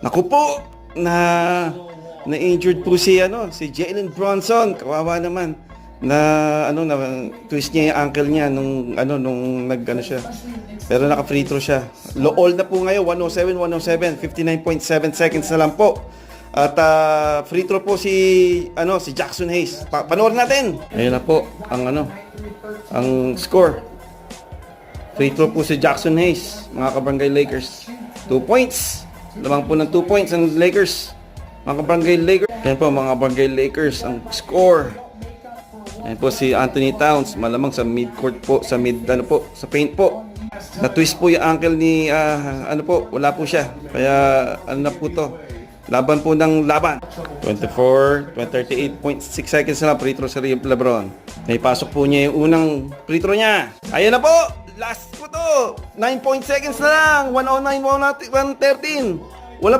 Naku po, na-injured po si Jalen Bronson. Kawawa naman. Na twist niya yung ankle niya nung siya. Pero naka-free throw siya. All na po ngayon, 107, 59.7 seconds na lang po. At free throw po si Jackson Hayes. Panoorin natin. Ayun na po ang score. Free throw po si Jackson Hayes, mga kabarangay Lakers. 2 points. Lamang po ng 2 points ang Lakers. Mga kabarangay Lakers. Yan po mga kabarangay Lakers ang score. Yan po si Anthony Towns, malamang sa mid-court po, sa paint po. Na-twist po yung ankle ni wala po siya. Kaya na po to. Laban po ng laban. 38.6 seconds na lang free throw sa LeBron. Naipasok po niya yung unang free throw niya. Ayan na po! Last po to! 9 seconds na lang! 109, 113.